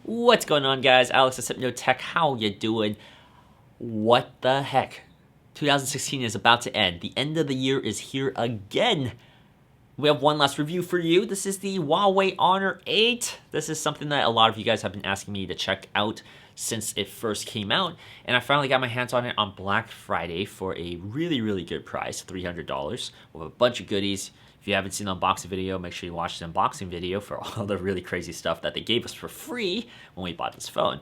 What's going on, guys? Alex at Sypno Tech. How you doing? What the heck? 2016 is about to end. The end of the year is here again. We have one last review for you. This is the Huawei Honor 8. This is something that a lot of you guys have been asking me to check out since it first came out, and I finally got my hands on it on Black Friday for a really good price, $300, with a bunch of goodies. If you haven't seen the unboxing video, make sure you watch the unboxing video for all the really crazy stuff that they gave us for free when we bought this phone.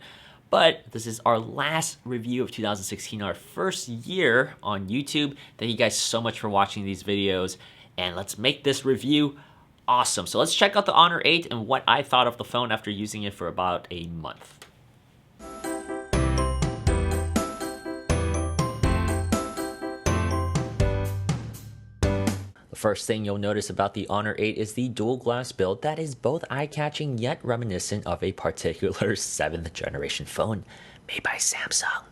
But this is our last review of 2016, our first year on YouTube. Thank you guys so much for watching these videos, and let's make this review awesome. So let's check out the Honor 8 and what I thought of the phone after using it for about a month. The first thing you'll notice about the Honor 8 is the dual glass build that is both eye-catching yet reminiscent of a particular 7th generation phone made by Samsung.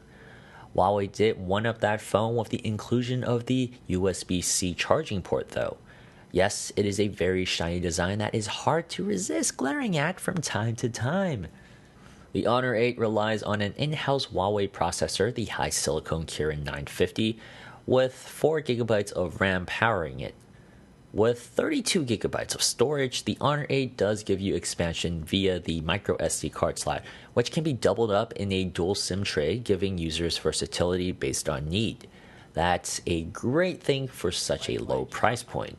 Huawei did one-up that phone with the inclusion of the USB-C charging port though. Yes, it is a very shiny design that is hard to resist glaring at from time to time. The Honor 8 relies on an in-house Huawei processor, the high-silicon Kirin 950, with 4GB of RAM powering it. With 32GB of storage, the Honor 8 does give you expansion via the micro SD card slot, which can be doubled up in a dual SIM tray, giving users versatility based on need. That's a great thing for such a low price point.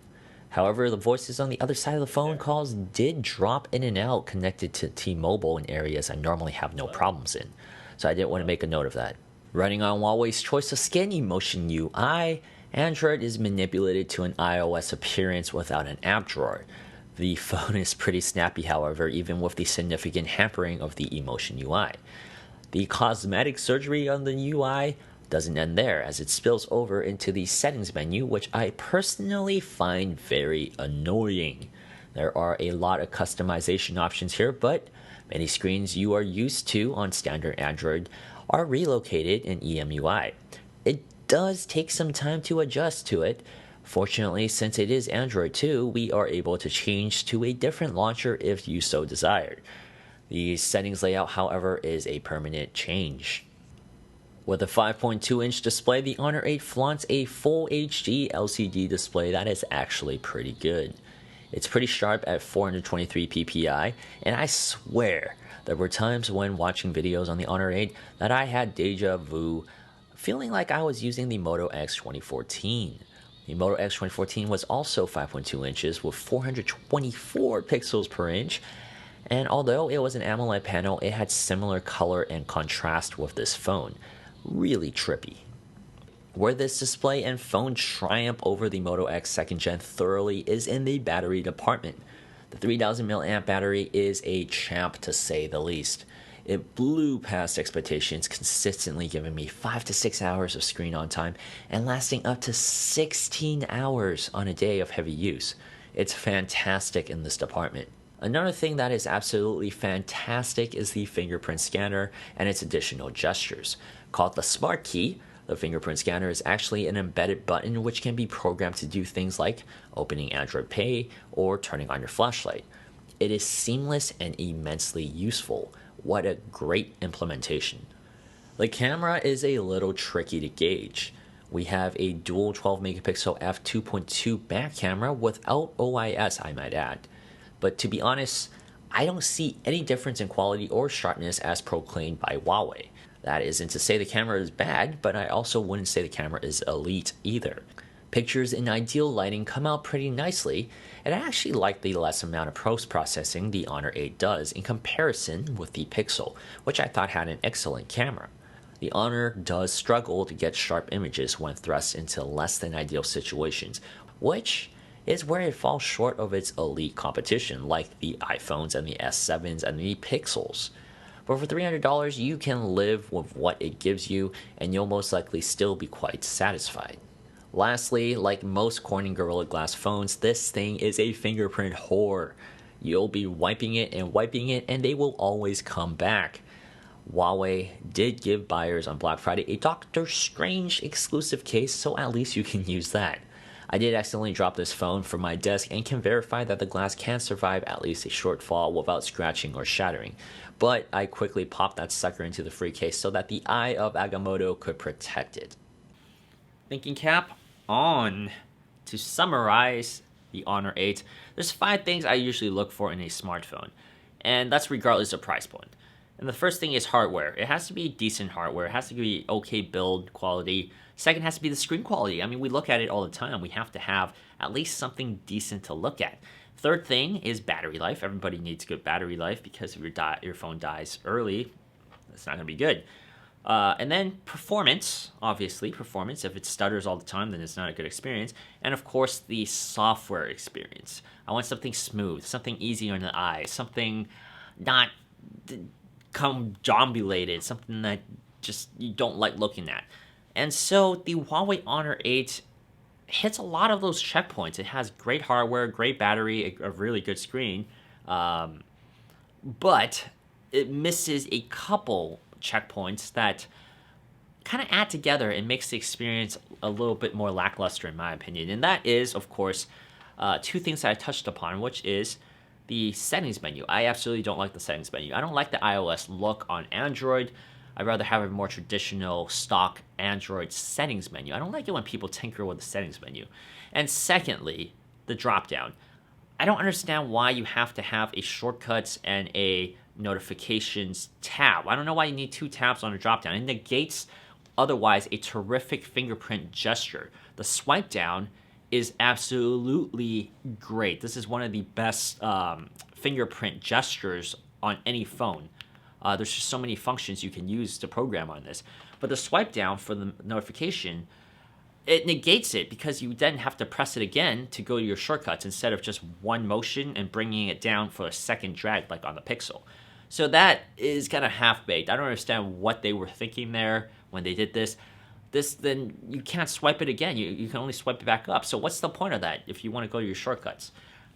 However, the voices on the other side of the phone calls did drop in and out connected to T-Mobile in areas I normally have no problems in, so I did want to make a note of that. Running on Huawei's choice of skin emotion UI, Android is manipulated to an iOS appearance without an app drawer. The phone is pretty snappy, however, even with the significant hampering of the emotion UI. The cosmetic surgery on the UI doesn't end there, as it spills over into the settings menu, which I personally find very annoying. There are a lot of customization options here, but many screens you are used to on standard Android are relocated in EMUI. It does take some time to adjust to it. Fortunately, since it is Android 2, we are able to change to a different launcher if you so desired. The settings layout, however, is a permanent change. With a 5.2-inch display, the Honor 8 flaunts a full HD LCD display that is actually pretty good. It's pretty sharp at 423 ppi, and I swear there were times when watching videos on the Honor 8 that I had deja vu, feeling like I was using the Moto X 2014. The Moto X 2014 was also 5.2 inches with 424 pixels per inch, and although it was an AMOLED panel, it had similar color and contrast with this phone. Really trippy. Where this display and phone triumph over the Moto X 2nd Gen thoroughly is in the battery department. The 3000 mAh battery is a champ to say the least. It blew past expectations, consistently giving me 5 to 6 hours of screen on time and lasting up to 16 hours on a day of heavy use. It's fantastic in this department. Another thing that is absolutely fantastic is the fingerprint scanner and its additional gestures. Called the Smart Key, the fingerprint scanner is actually an embedded button which can be programmed to do things like opening Android Pay or turning on your flashlight. It is seamless and immensely useful. What a great implementation. The camera is a little tricky to gauge. We have a dual 12 megapixel f2.2 back camera without OIS, I might add. But to be honest, I don't see any difference in quality or sharpness as proclaimed by Huawei. That isn't to say the camera is bad, but I also wouldn't say the camera is elite either. Pictures in ideal lighting come out pretty nicely, and I actually like the less amount of post-processing the Honor 8 does in comparison with the Pixel, which I thought had an excellent camera. The Honor does struggle to get sharp images when thrust into less than ideal situations, which is where it falls short of its elite competition like the iPhones and the S7s and the Pixels. But for $300, you can live with what it gives you, and you'll most likely still be quite satisfied. Lastly, like most Corning Gorilla Glass phones, this thing is a fingerprint whore. You'll be wiping it, and they will always come back. Huawei did give buyers on Black Friday a Doctor Strange exclusive case, so at least you can use that. I did accidentally drop this phone from my desk and can verify that the glass can survive at least a short fall without scratching or shattering. But I quickly popped that sucker into the free case so that the eye of Agamotto could protect it. Thinking cap on. To summarize the Honor 8, there's 5 things I usually look for in a smartphone, and that's regardless of price point. And the first thing is hardware. It has to be decent hardware. It has to be okay build quality. Second has to be the screen quality. I mean, we look at it all the time. We have to have at least something decent to look at. Third thing is battery life. Everybody needs good battery life because if your phone dies early, it's not going to be good. And then performance, obviously, performance. If it stutters all the time, then it's not a good experience. And of course, the software experience. I want something smooth, something easy on the eye, something not conjombulated, something that just you don't like looking at. And so the Huawei Honor 8 hits a lot of those checkpoints. It has great hardware, great battery, a really good screen, but it misses a couple checkpoints that kind of add together and makes the experience a little bit more lackluster in my opinion. And that is, of course, 2 things that I touched upon, which is the settings menu. I absolutely don't like the settings menu. I don't like the iOS look on Android. I'd rather have a more traditional stock Android settings menu. I don't like it when people tinker with the settings menu. And secondly, the drop down. I don't understand why you have to have a shortcuts and a notifications tab. I don't know why you need 2 tabs on a drop down. It negates otherwise a terrific fingerprint gesture. The swipe down is absolutely great. This is one of the best fingerprint gestures on any phone. There's just so many functions you can use to program on this. But the swipe down for the notification, it negates it because you then have to press it again to go to your shortcuts instead of just one motion and bringing it down for a second drag like on the Pixel. So that is kind of half-baked. I don't understand what they were thinking there when they did this. Then you can't swipe it again. You can only swipe it back up. So what's the point of that if you want to go to your shortcuts?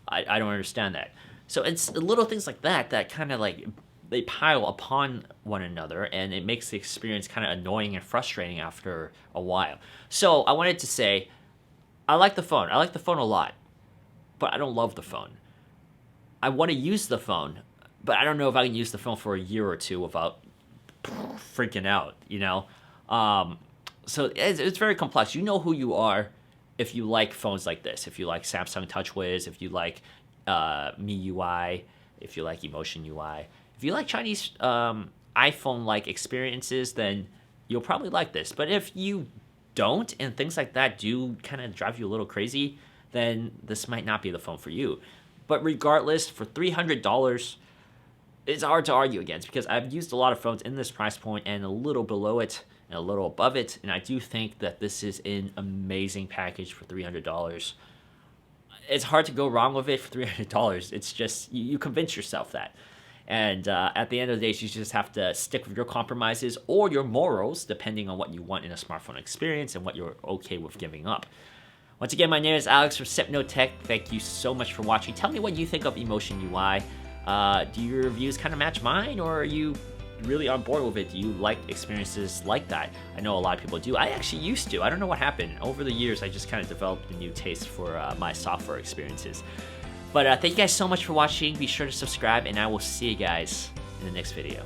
I don't understand that. So it's little things like that that kind of like they pile upon one another, and it makes the experience kind of annoying and frustrating after a while. So I wanted to say, I like the phone. I like the phone a lot, but I don't love the phone. I want to use the phone, but I don't know if I can use the phone for a year or two without freaking out, you know? So it's very complex. You know who you are if you like phones like this. If you like Samsung TouchWiz, if you like MIUI, if you like Emotion UI. If you like Chinese iPhone-like experiences, then you'll probably like this. But if you don't, and things like that do kind of drive you a little crazy, then this might not be the phone for you. But regardless, for $300, it's hard to argue against because I've used a lot of phones in this price point and a little below it and a little above it, and I do think that this is an amazing package for $300. It's hard to go wrong with it for $300. It's just, you convince yourself that. And at the end of the day, you just have to stick with your compromises or your morals, depending on what you want in a smartphone experience and what you're okay with giving up. Once again, my name is Alex from Sypno Tech. Thank you so much for watching. Tell me what you think of Emotion UI. Do your reviews kind of match mine, or are you really on board with it? Do you like experiences like that? I know a lot of people do. I actually used to. I don't know what happened. Over the years, I just kind of developed a new taste for my software experiences. But thank you guys so much for watching. Be sure to subscribe, and I will see you guys in the next video.